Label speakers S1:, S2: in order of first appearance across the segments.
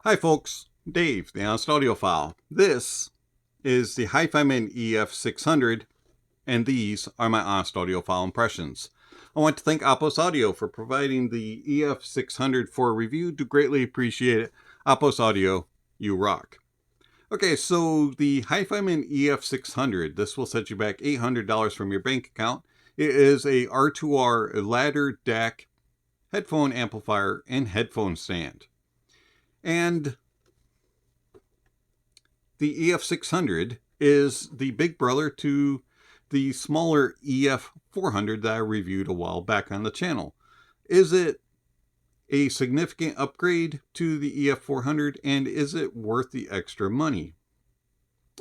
S1: Hi folks, Dave, the Honest Audiophile. This is the Hifiman EF600, and these are my Honest Audiophile Impressions. I want to thank Apos Audio for providing the EF600 for review. Do greatly appreciate it. Apos Audio, you rock. Okay, so the Hifiman EF600, this will set you back $800 from your bank account. It is a R2R ladder DAC headphone amplifier and headphone stand. And the EF600 is the big brother to the smaller EF400 that I reviewed a while back on the channel. Is it a significant upgrade to the EF400, and is it worth the extra money?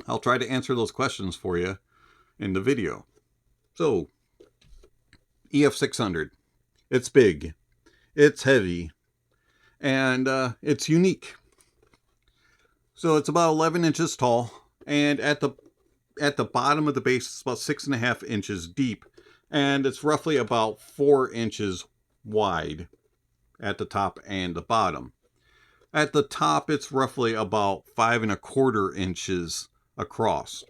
S1: I'll try to answer those questions for you in the video. So, EF600. It's big, it's heavy, and it's unique. So it's about 11 inches tall, and at the bottom of the base it's about 6.5 inches deep, and it's roughly about 4 inches wide at the top and the bottom. At the top it's roughly about 5.25 inches across.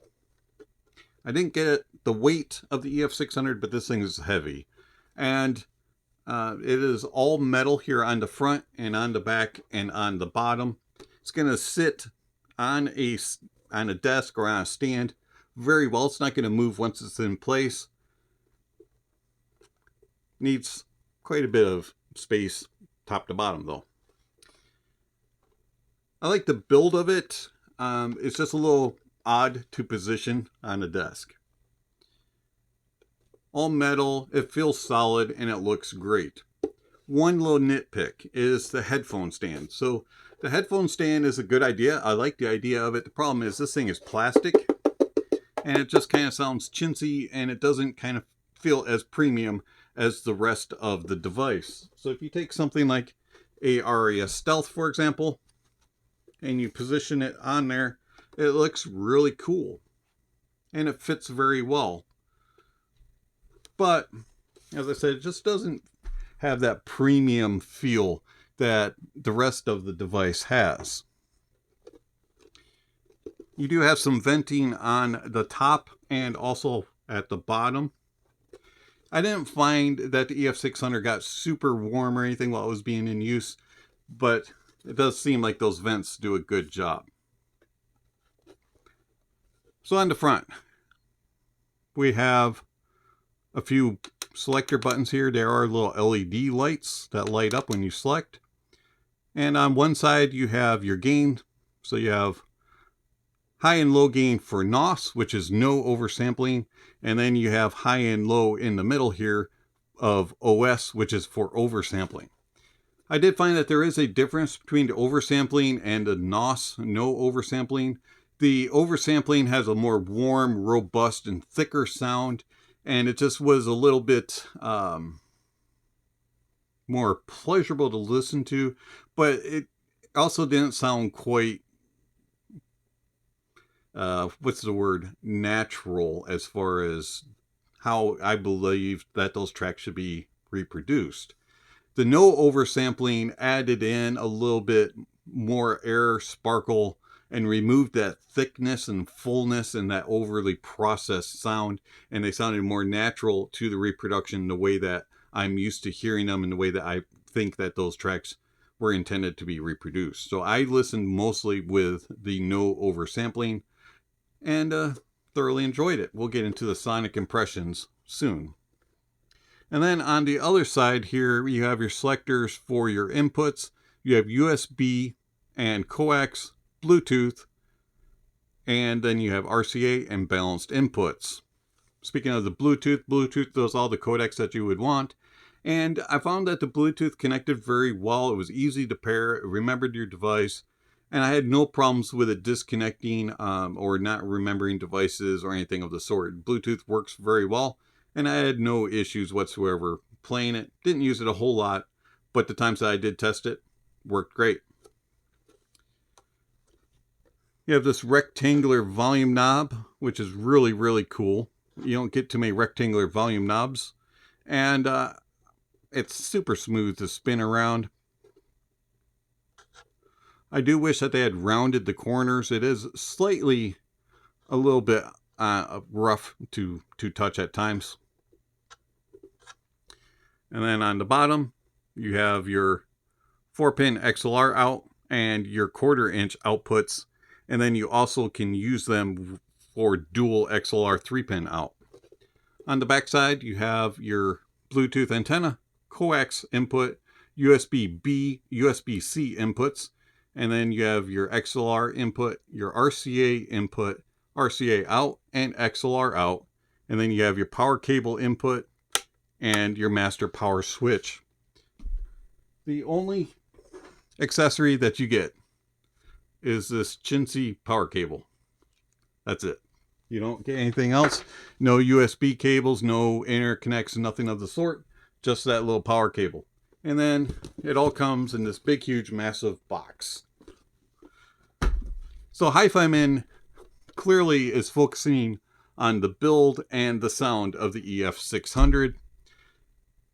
S1: I didn't get the weight of the EF600, but this thing is heavy, and it is all metal here on the front and on the back and on the bottom. It's going to sit on a desk or on a stand very well. It's not going to move once it's in place. Needs quite a bit of space top to bottom though. I like the build of it. It's just a little odd to position on a desk. All metal, it feels solid, and it looks great. One little nitpick is the headphone stand. So the headphone stand is a good idea. I like the idea of it. The problem is this thing is plastic, and it just kind of sounds chintzy, and it doesn't kind of feel as premium as the rest of the device. So if you take something like a ARIA Stealth, for example, and you position it on there, it looks really cool, and it fits very well. But, as I said, it just doesn't have that premium feel that the rest of the device has. You do have some venting on the top and also at the bottom. I didn't find that the EF600 got super warm or anything while it was being in use, but it does seem like those vents do a good job. So on the front, we have a few selector buttons here. There are little LED lights that light up when you select. And on one side you have your gain. So you have high and low gain for NOS, which is no oversampling. And then you have high and low in the middle here of OS, which is for oversampling. I did find that there is a difference between the oversampling and the NOS, no oversampling. The oversampling has a more warm, robust, and thicker sound. And it just was a little bit more pleasurable to listen to, but it also didn't sound quite, natural as far as how I believe that those tracks should be reproduced. The no oversampling added in a little bit more air, sparkle, and removed that thickness and fullness and that overly processed sound, and they sounded more natural to the reproduction, the way that I'm used to hearing them and the way that I think that those tracks were intended to be reproduced. So I listened mostly with the no oversampling and thoroughly enjoyed it. We'll get into the sonic impressions soon. And then on the other side here, you have your selectors for your inputs. You have USB and coax, Bluetooth, and then you have RCA and balanced inputs. Speaking of the Bluetooth does all the codecs that you would want, and I found that the Bluetooth connected very well. It was easy to pair, it remembered your device, and I had no problems with it disconnecting or not remembering devices or anything of the sort. Bluetooth works very well, and I had no issues whatsoever playing it. Didn't use it a whole lot, but the times that I did test it, worked great. You have this rectangular volume knob, which is really, really cool. You don't get too many rectangular volume knobs. And it's super smooth to spin around. I do wish that they had rounded the corners. It is slightly a little bit rough to touch at times. And then on the bottom, you have your 4-pin XLR out and your 1/4 inch outputs. And then you also can use them for dual XLR 3-pin out. On the back side, you have your Bluetooth antenna, coax input, USB-B, USB-C inputs, and then you have your XLR input, your RCA input, RCA out, and XLR out. And then you have your power cable input and your master power switch. The only accessory that you get is this chintzy power cable. That's it. You don't get anything else. No USB cables, no interconnects, nothing of the sort. Just that little power cable. And then it all comes in this big, huge, massive box. So Hifiman clearly is focusing on the build and the sound of the EF600.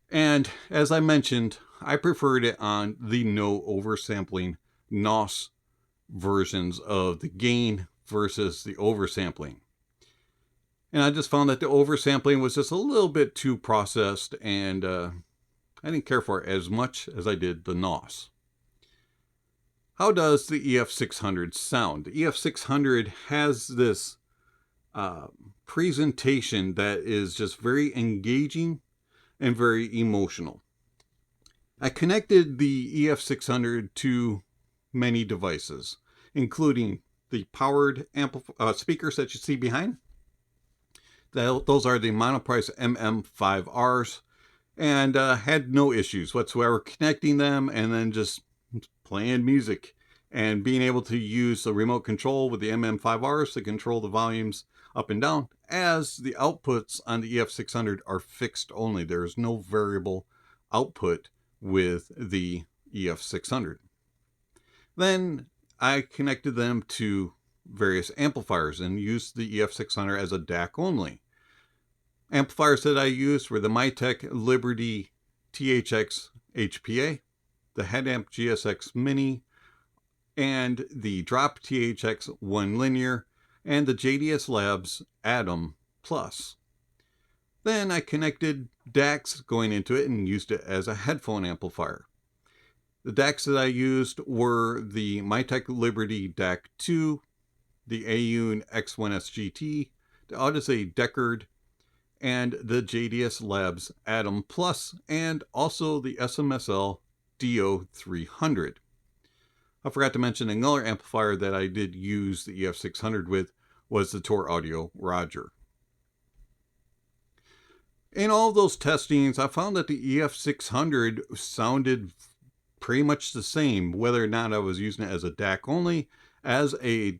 S1: And as I mentioned, I preferred it on the no oversampling NOS versions of the gain versus the oversampling. And I just found that the oversampling was just a little bit too processed, and I didn't care for it as much as I did the NOS. How does the EF600 sound? The EF600 has this presentation that is just very engaging and very emotional. I connected the EF600 to many devices, including the powered speakers that you see behind. Those are the Monoprice MM5Rs, and had no issues whatsoever connecting them and then just playing music and being able to use the remote control with the MM5Rs to control the volumes up and down, as the outputs on the EF600 are fixed only. There is no variable output with the EF600. Then I connected them to various amplifiers and used the EF600 as a DAC only. Amplifiers that I used were the Mytek Liberty THX HPA, the Headamp GSX Mini, and the Drop THX 1 Linear, and the JDS Labs Atom Plus. Then I connected DACs going into it and used it as a headphone amplifier. The DACs that I used were the Mytek Liberty DAC 2, the Aune X1S GT, the Odyssey Deckard, and the JDS Labs Atom Plus, and also the SMSL DO300. I forgot to mention another amplifier that I did use the EF600 with was the Tor Audio Roger. In all of those testings, I found that the EF600 sounded pretty much the same, whether or not I was using it as a DAC only, as a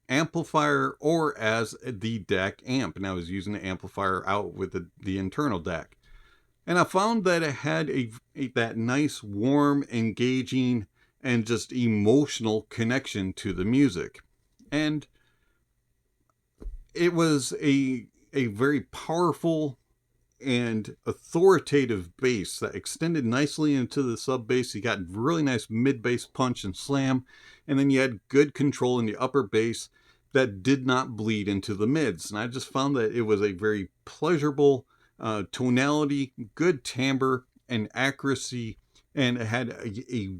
S1: amplifier, or as the DAC amp, and I was using the amplifier out with the internal DAC. And I found that it had that nice, warm, engaging, and just emotional connection to the music. And it was a very powerful and authoritative bass that extended nicely into the sub bass. You got really nice mid bass punch and slam, and then you had good control in the upper bass that did not bleed into the mids. And I just found that it was a very pleasurable tonality, good timbre and accuracy, and it had a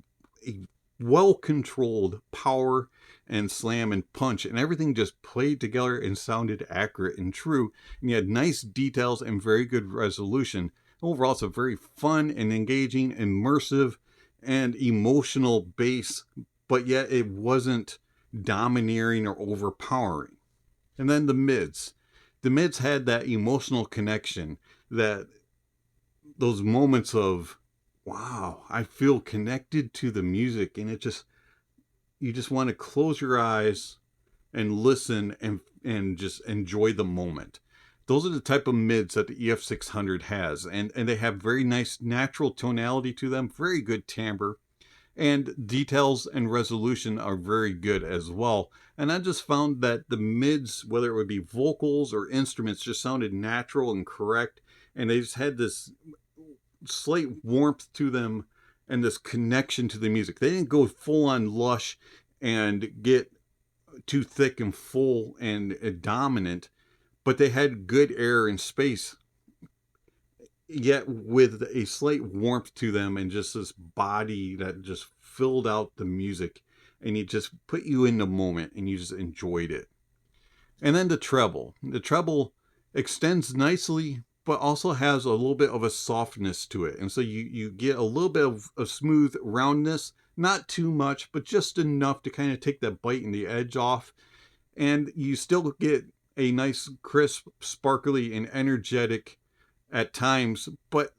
S1: well-controlled power and slam and punch, and everything just played together and sounded accurate and true, and you had nice details and very good resolution. Overall, it's a very fun and engaging, immersive, and emotional bass, but yet it wasn't domineering or overpowering. And then the mids had that emotional connection, that those moments of, wow, I feel connected to the music, and you just want to close your eyes and listen and just enjoy the moment. Those are the type of mids that the EF600 has, and they have very nice natural tonality to them, very good timbre, and details and resolution are very good as well. And I just found that the mids, whether it would be vocals or instruments, just sounded natural and correct, and they just had this slight warmth to them and this connection to the music. They didn't go full on lush and get too thick and full and dominant, but they had good air and space, yet with a slight warmth to them and just this body that just filled out the music, and it just put you in the moment and you just enjoyed it. And then the treble. The treble extends nicely, but also has a little bit of a softness to it. And so you get a little bit of smooth roundness, not too much, but just enough to kind of take that bite and the edge off. And you still get a nice, crisp, sparkly, and energetic at times, but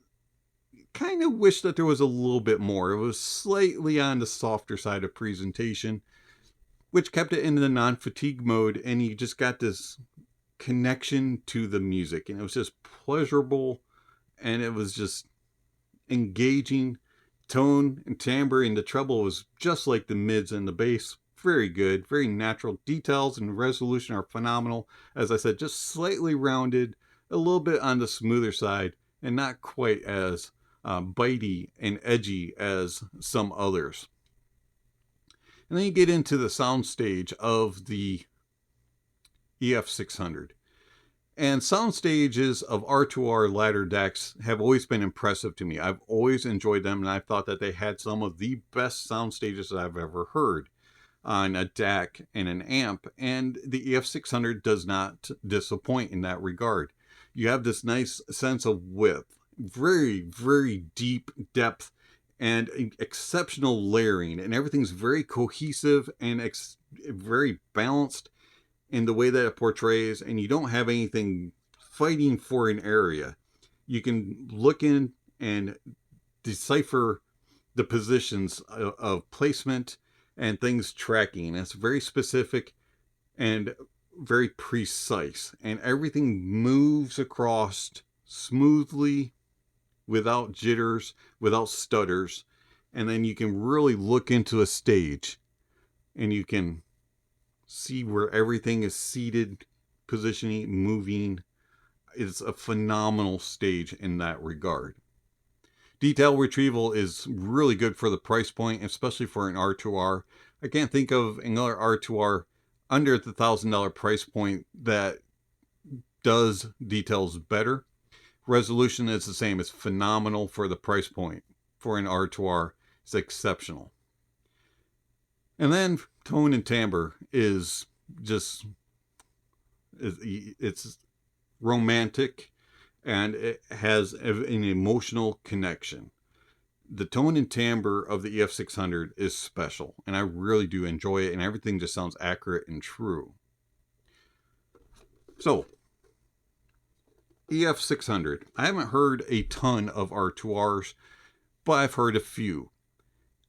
S1: kind of wish that there was a little bit more. It was slightly on the softer side of presentation, which kept it in the non-fatigue mode, and you just got this connection to the music, and it was just pleasurable, and it was just engaging. Tone and timbre in the treble was just like the mids and the bass. Very good, very natural. Details and resolution are phenomenal. As I said, just slightly rounded, a little bit on the smoother side, and not quite as bitey and edgy as some others. And then you get into the sound stage of the EF600. And sound stages of R2R ladder DACs have always been impressive to me. I've always enjoyed them, and I thought that they had some of the best sound stages that I've ever heard on a DAC and an amp, and the EF600 does not disappoint in that regard. You have this nice sense of width, very, very deep depth, and exceptional layering, and everything's very cohesive and very balanced in the way that it portrays, and you don't have anything fighting for an area. You can look in and decipher the positions of placement and things tracking. It's very specific and very precise, and everything moves across smoothly, without jitters, without stutters. And then you can really look into a stage and you can see where everything is seated, positioning, moving. It's a phenomenal stage in that regard. Detail retrieval is really good for the price point, especially for an R2R. I can't think of another R2R under the $1,000 price point that does details better. Resolution is the same. It's phenomenal for the price point. For an R2R, it's exceptional. And then tone and timbre is just, it's romantic, and it has an emotional connection. The tone and timbre of the EF600 is special, and I really do enjoy it, and everything just sounds accurate and true. So, EF600. I haven't heard a ton of R2Rs, but I've heard a few,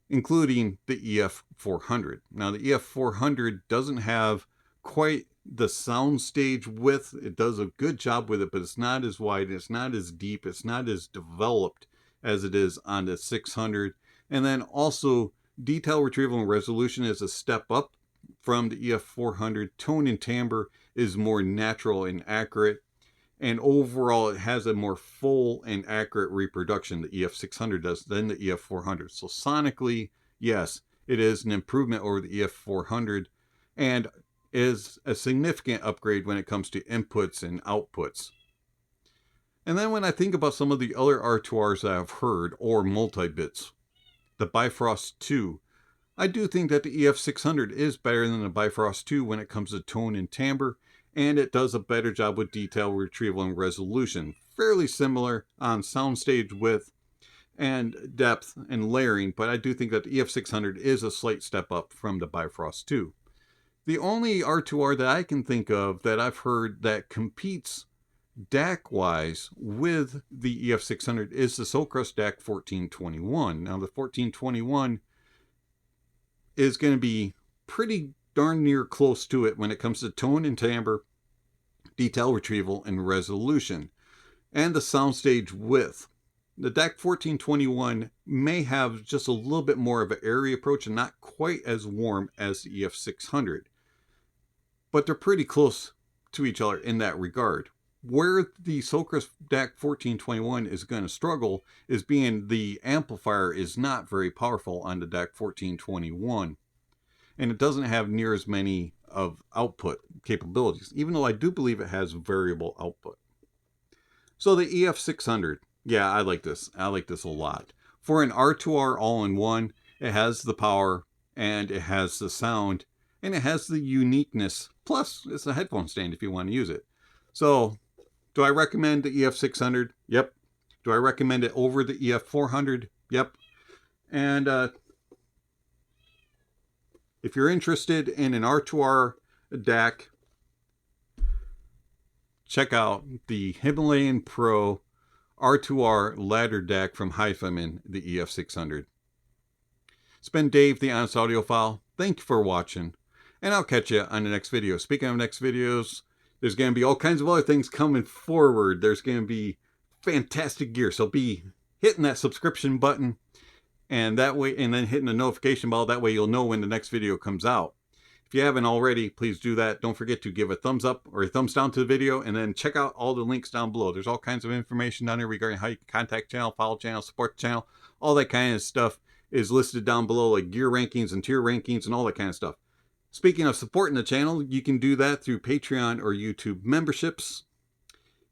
S1: including the EF400. Now, the EF400 doesn't have quite the soundstage width. It does a good job with it, but it's not as wide, it's not as deep, it's not as developed as it is on the 600. And then also, detail retrieval and resolution is a step up from the EF400. Tone and timbre is more natural and accurate. And overall, it has a more full and accurate reproduction, the EF600 does, than the EF400. So sonically, yes, it is an improvement over the EF400, and is a significant upgrade when it comes to inputs and outputs. And then when I think about some of the other R2Rs that I've heard, or multi-bits, the Bifrost 2, I do think that the EF600 is better than the Bifrost 2 when it comes to tone and timbre, and it does a better job with detail retrieval and resolution. Fairly similar on soundstage width and depth and layering, but I do think that the EF600 is a slight step up from the Bifrost 2. The only R2R that I can think of that I've heard that competes DAC-wise with the EF600 is the Soekris DAC 1421. Now, the 1421 is going to be pretty darn near close to it when it comes to tone and timbre, detail retrieval, and resolution, and the soundstage width. The DAC 1421 may have just a little bit more of an airy approach and not quite as warm as the EF600, but they're pretty close to each other in that regard. Where the Soekris DAC 1421 is going to struggle is being the amplifier is not very powerful on the DAC 1421, and it doesn't have near as many of output capabilities, even though I do believe it has variable output. So the EF600, yeah, I like this. I like this a lot. For an R2R all-in-one, it has the power, and it has the sound, and it has the uniqueness. Plus, it's a headphone stand if you want to use it. So, do I recommend the EF600? Yep. Do I recommend it over the EF400? Yep. And if you're interested in an R2R DAC, check out the Himalayan Pro R2R ladder DAC from Hifiman, the EF600. It's been Dave, the Honest Audiophile. Thank you for watching, and I'll catch you on the next video. Speaking of next videos, there's going to be all kinds of other things coming forward. There's going to be fantastic gear, so be hitting that subscription button, and that way, and then hitting the notification bell. That way you'll know when the next video comes out. If you haven't already, please do that. Don't forget to give a thumbs up or a thumbs down to the video, and then check out all the links down below. There's all kinds of information down there regarding how you can contact the channel, follow the channel, support the channel. All that kind of stuff is listed down below, like gear rankings and tier rankings and all that kind of stuff. Speaking of supporting the channel, you can do that through Patreon or YouTube memberships.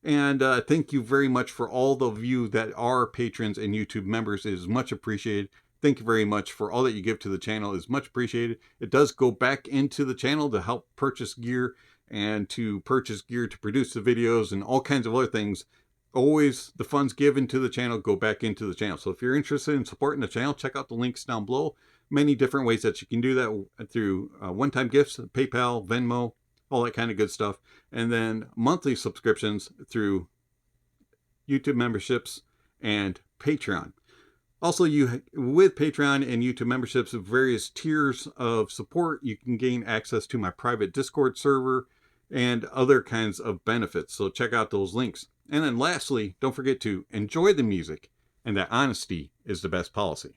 S1: And thank you very much for all of you that are patrons and YouTube members. It is much appreciated. Thank you very much for all that you give to the channel. It is much appreciated. It does go back into the channel to help purchase gear and to purchase gear to produce the videos and all kinds of other things. Always the funds given to the channel go back into the channel. So if you're interested in supporting the channel, check out the links down below. Many different ways that you can do that through one-time gifts, PayPal, Venmo, all that kind of good stuff. And then monthly subscriptions through YouTube memberships and Patreon. Also, with Patreon and YouTube memberships of various tiers of support, you can gain access to my private Discord server and other kinds of benefits. So check out those links. And then lastly, don't forget to enjoy the music, and that honesty is the best policy.